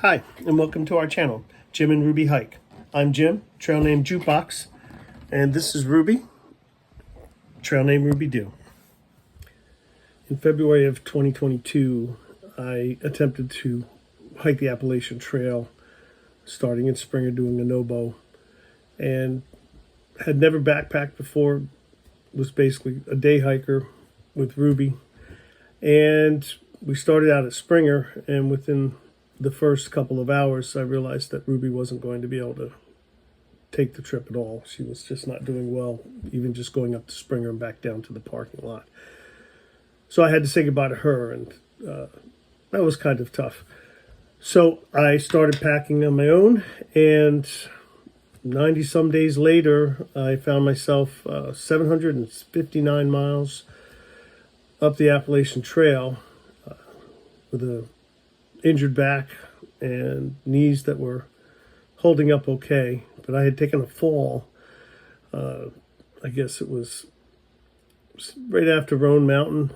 Hi, and welcome to our channel, Jim and Ruby Hike. I'm Jim, trail name Jukebox, and this is Ruby, trail name Ruby Doo. In February of 2022, I attempted to hike the Appalachian Trail, starting in Springer, doing a no-bow, and had never backpacked before. Was basically a day hiker with Ruby, and we started out at Springer, and within the first couple of hours, I realized that Ruby wasn't going to be able to take the trip at all. She was just not doing well, even just going up to Springer and back down to the parking lot. So I had to say goodbye to her, and that was kind of tough. So I started packing on my own, and 90-some days later, I found myself 759 miles up the Appalachian Trail with a injured back and knees that were holding up okay, but I had taken a fall. I guess it was right after Roan Mountain,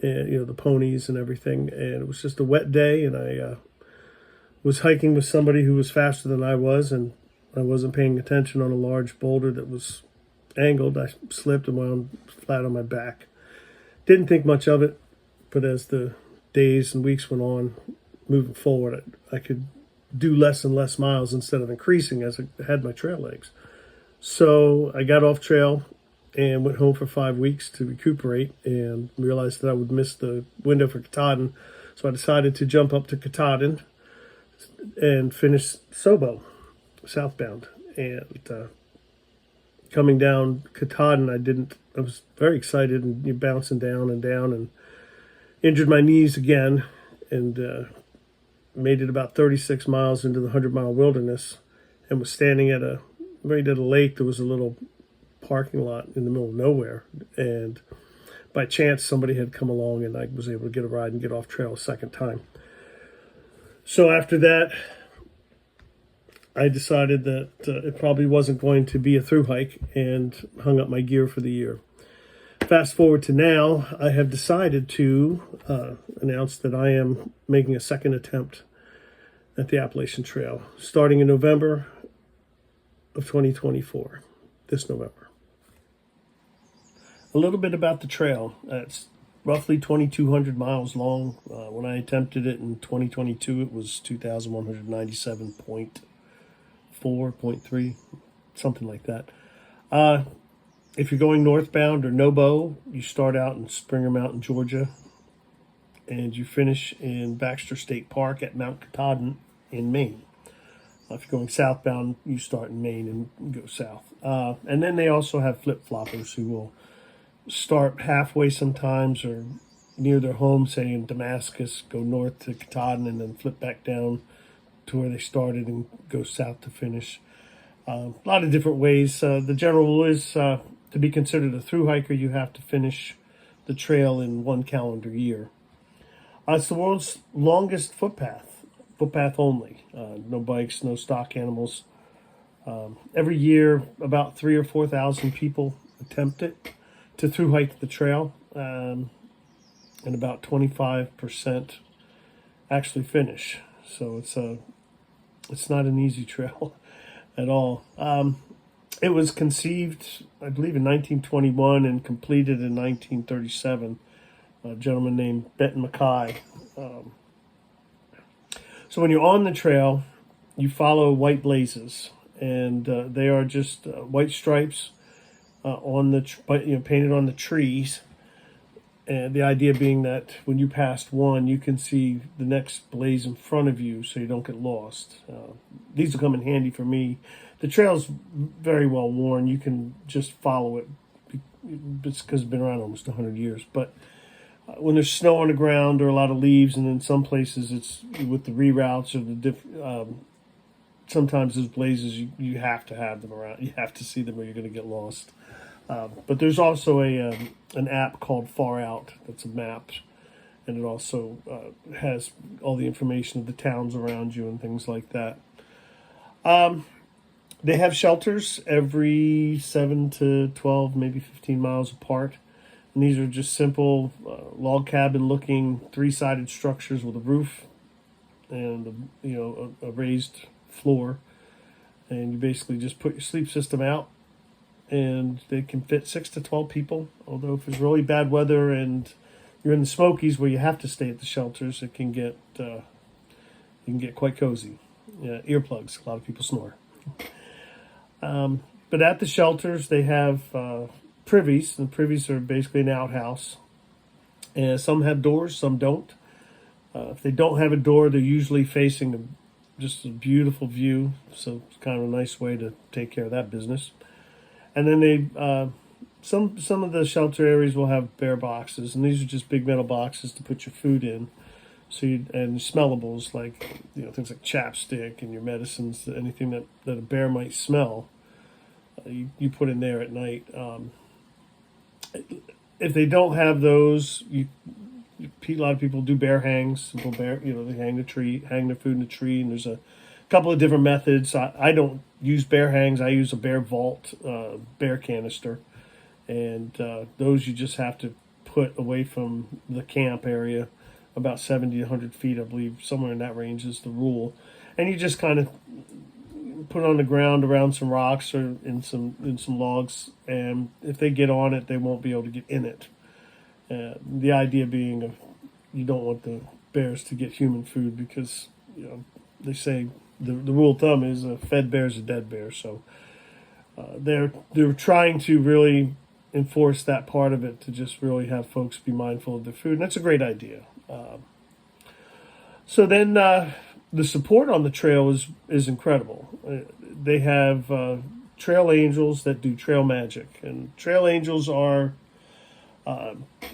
and the ponies and everything, and it was just a wet day, and I was hiking with somebody who was faster than I was, and I wasn't paying attention on a large boulder that was angled. I slipped and wound flat on my back. Didn't think much of it, but as the days and weeks went on, moving forward, I could do less and less miles instead of increasing as I had my trail legs. So I got off trail and went home for 5 weeks to recuperate, and realized that I would miss the window for Katahdin. So I decided to jump up to Katahdin and finish Sobo, southbound. And coming down Katahdin, I was very excited, and bouncing down and injured my knees again, and made it about 36 miles into the 100-mile wilderness, and was standing right at a lake. There was a little parking lot in the middle of nowhere, and by chance somebody had come along, and I was able to get a ride and get off trail a second time. So after that, I decided that it probably wasn't going to be a thru hike, and hung up my gear for the year. Fast forward to now, I have decided to announce that I am making a second attempt at the Appalachian Trail, starting in November of 2024, this November. A little bit about the trail. It's roughly 2,200 miles long. When I attempted it in 2022, it was 2,197.4, 0.3, something like that. If you're going northbound or no-bow, you start out in Springer Mountain, Georgia, and you finish in Baxter State Park at Mount Katahdin in Maine. If you're going southbound, you start in Maine and go south. And then they also have flip-floppers who will start halfway sometimes, or near their home, say in Damascus, go north to Katahdin, and then flip back down to where they started and go south to finish. A lot of different ways. The general rule is to be considered a thru hiker, you have to finish the trail in 1 calendar year. It's the world's longest footpath only. No bikes, no stock animals. Every year, about 3,000 or 4,000 people attempt it to thru hike the trail, and about 25% actually finish. So it's not an easy trail at all. It was conceived, I believe, in 1921 and completed in 1937. A gentleman named Benton Mackay. So when you're on the trail, you follow white blazes, and they are just white stripes on the painted on the trees. And the idea being that when you pass one, you can see the next blaze in front of you, so you don't get lost. These will come in handy for me. The trail's very well worn. You can just follow it. It's because it's been around almost 100 years. But when there's snow on the ground or a lot of leaves, and in some places it's with the reroutes or the sometimes those blazes, you have to have them around. You have to see them or you're going to get lost. But there's also an app called Far Out that's a map, and it also has all the information of the towns around you and things like that. They have shelters every 7 to 12, maybe 15 miles apart. And these are just simple log cabin looking 3-sided structures with a roof and a raised floor, and you basically just put your sleep system out, and they can fit 6 to 12 people. Although if it's really bad weather and you're in the Smokies where you have to stay at the shelters, it can get you can get quite cozy. Yeah, earplugs. A lot of people snore. But at the shelters, they have privies. The privies are basically an outhouse. And some have doors, some don't. If they don't have a door, they're usually facing just a beautiful view. So it's kind of a nice way to take care of that business. And then some of the shelter areas will have bear boxes, and these are just big metal boxes to put your food in. And smellables like things like chapstick and your medicines, anything that a bear might smell, you put in there at night. If they don't have those, a lot of people do bear hangs. Simple bear, they hang their food in a tree, and there's a couple of different methods. I don't use bear hangs. I use a bear vault, bear canister, and those you just have to put away from the camp area, about 70 to 100 feet, I believe, somewhere in that range is the rule. And you just kind of put it on the ground around some rocks or in some logs, and if they get on it, they won't be able to get in it. The idea being you don't want the bears to get human food because they say the rule of thumb is a fed bear is a dead bear. So they're trying to really enforce that part of it, to just really have folks be mindful of their food, and that's a great idea. So then the support on the trail is incredible. They have trail angels that do trail magic, and trail angels are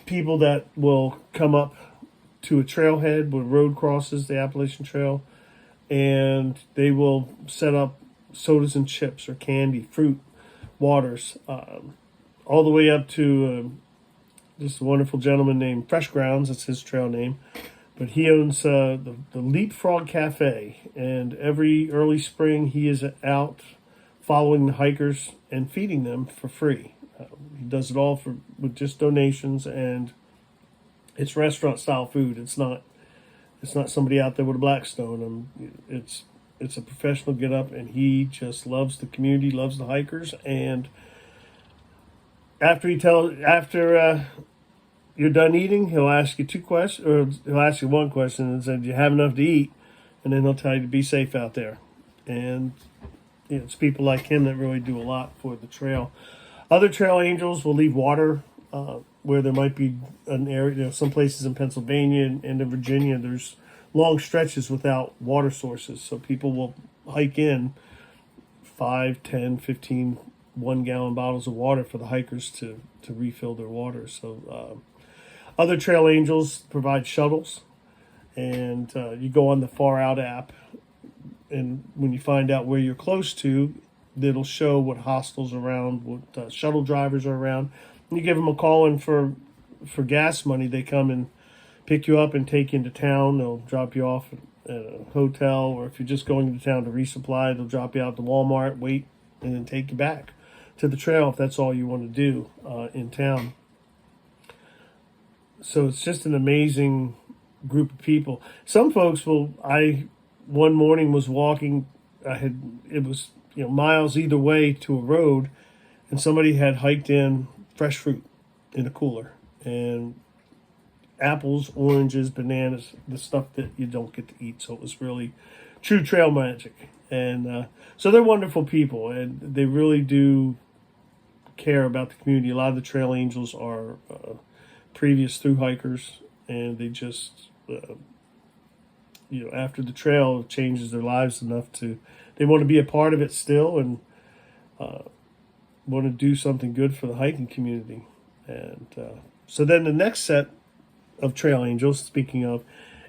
people that will come up to a trailhead where road crosses the Appalachian Trail, and they will set up sodas and chips or candy, fruit, waters, all the way up to this wonderful gentleman named Fresh Grounds. That's his trail name. But he owns the Leapfrog Cafe, and every early spring he is out following the hikers and feeding them for free. He does it all with just donations, and it's restaurant style food. It's not somebody out there with a Blackstone. It's a professional get up, and he just loves the community, loves the hikers. And after you're done eating, he'll ask you 2 questions, or he'll ask you 1 question and say, "Do you have enough to eat?" And then he'll tell you to be safe out there. And it's people like him that really do a lot for the trail. Other trail angels will leave water where there might be an area. Some places in Pennsylvania and in Virginia, there's long stretches without water sources. So people will hike in 5, 10, 15 1-gallon bottles of water for the hikers to refill their water. So other trail angels provide shuttles, and you go on the Far Out app, and when you find out where you're close to, it'll show what hostels are around, what shuttle drivers are around. And you give them a call, and for gas money, they come and pick you up and take you into town. They'll drop you off at a hotel, or if you're just going into town to resupply, they'll drop you out to Walmart, wait, and then take you back to the trail if that's all you want to do in town. So it's just an amazing group of people. Some folks one morning was walking, it was miles either way to a road, and somebody had hiked in fresh fruit in a cooler, and apples, oranges, bananas, the stuff that you don't get to eat. So it was really true trail magic. And so they're wonderful people, and they really do care about the community. A lot of the trail angels are previous thru hikers, and they just after the trail changes their lives enough they want to be a part of it still, and want to do something good for the hiking community. And so then the next set of trail angels, speaking of,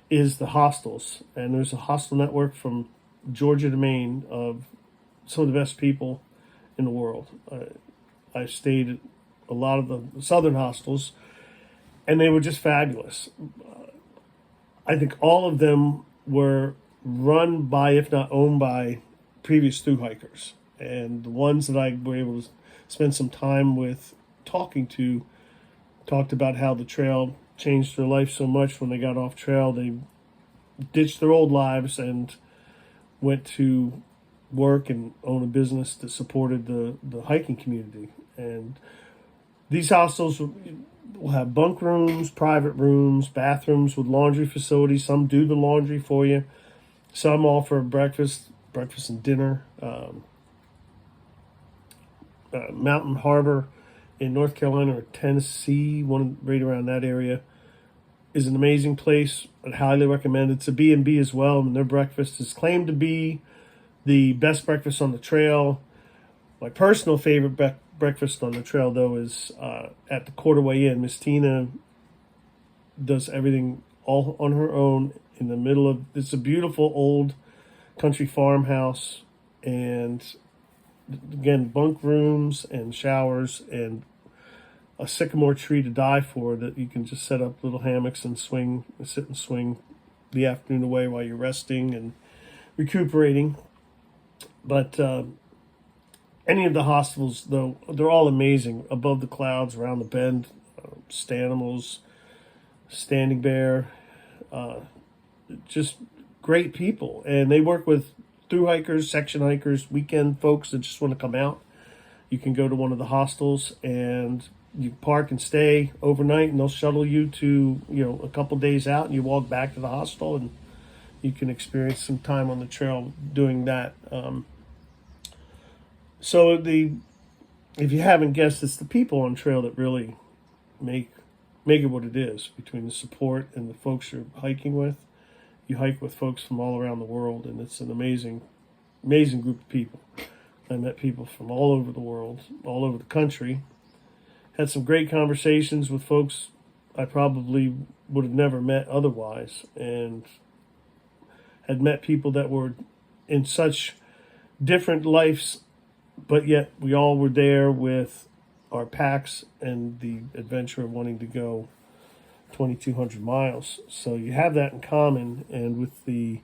is the hostels. And there's a hostel network from Georgia to Maine of some of the best people in the world. I stayed at a lot of the southern hostels, and they were just fabulous. I think all of them were run by, if not owned by, previous thru hikers. And the ones that I were able to spend some time with talking to talked about how the trail changed their life so much when they got off trail. They ditched their old lives and went to work and own a business that supported the hiking community. And these hostels will have bunk rooms, private rooms, bathrooms with laundry facilities. Some do the laundry for you. Some offer breakfast and dinner. Mountain Harbor in North Carolina or Tennessee, one right around that area, is an amazing place. I'd highly recommend it. It's a B&B as well, and their breakfast is claimed to be the best breakfast on the trail. My personal favorite breakfast on the trail, though, is at the Quarterway Inn. Miss Tina does everything all on her own in the middle of, it's a beautiful old country farmhouse, and again, bunk rooms and showers and a sycamore tree to die for that you can just set up little hammocks and sit and swing the afternoon away while you're resting and recuperating. But any of the hostels, though, they're all amazing. Above the Clouds, Around the Bend, Stanimals, Standing Bear, just great people. And they work with thru hikers, section hikers, weekend folks that just want to come out. You can go to one of the hostels and you park and stay overnight, and they'll shuttle you to, a couple days out, and you walk back to the hostel, and you can experience some time on the trail doing that. So if you haven't guessed, it's the people on trail that really make it what it is. Between the support and the folks you're hiking with, you hike with folks from all around the world, and it's an amazing group of people. I met people from all over the world, all over the country. Had some great conversations with folks I probably would have never met otherwise, and had met people that were in such different lives, but yet we all were there with our packs and the adventure of wanting to go 2,200 miles. So you have that in common, and with the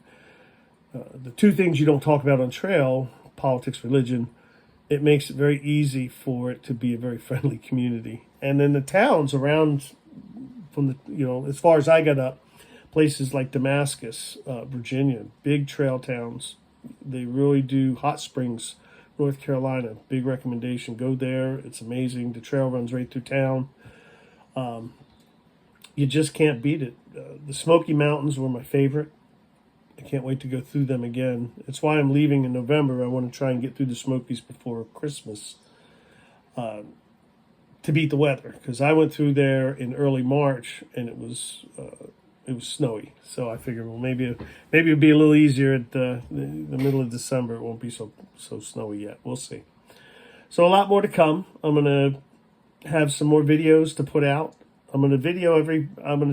two things you don't talk about on trail, politics, religion, it makes it very easy for it to be a very friendly community. And then the towns around, from the, as far as I got up, places like Damascus, Virginia, big trail towns. They really do. Hot Springs, North Carolina, big recommendation. Go there. It's amazing. The trail runs right through town. You just can't beat it. The Smoky Mountains were my favorite. I can't wait to go through them again. It's why I'm leaving in November. I want to try and get through the Smokies before Christmas to beat the weather, because I went through there in early March and it was snowy. So I figured, well, maybe it'll be a little easier at the middle of December. It won't be so snowy yet. We'll see. So a lot more to come. I'm gonna have some more videos to put out. I'm gonna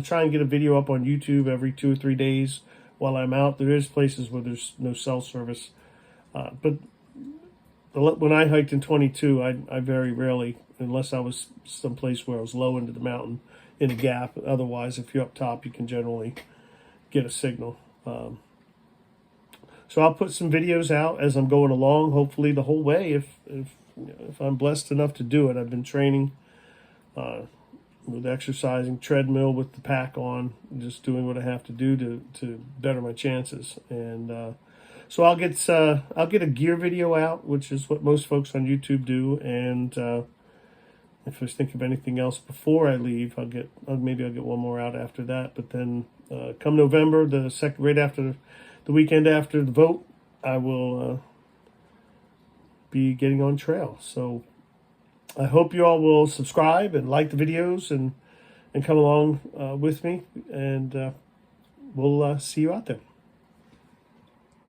try and get a video up on YouTube every 2 or 3 days while I'm out. There is places where there's no cell service, but when I hiked in 22, I very rarely, unless I was someplace where I was low into the mountain in a gap. Otherwise, if you're up top, you can generally get a signal. So I'll put some videos out as I'm going along, hopefully the whole way, if I'm blessed enough to do it. I've been training with exercising, treadmill with the pack on, just doing what I have to do to better my chances. And so I'll get a gear video out, which is what most folks on YouTube do. And if I think of anything else before I leave, maybe I'll get one more out after that. But then come November, right after the weekend after the vote, I will be getting on trail. So I hope you all will subscribe and like the videos and come along with me, and we'll see you out there.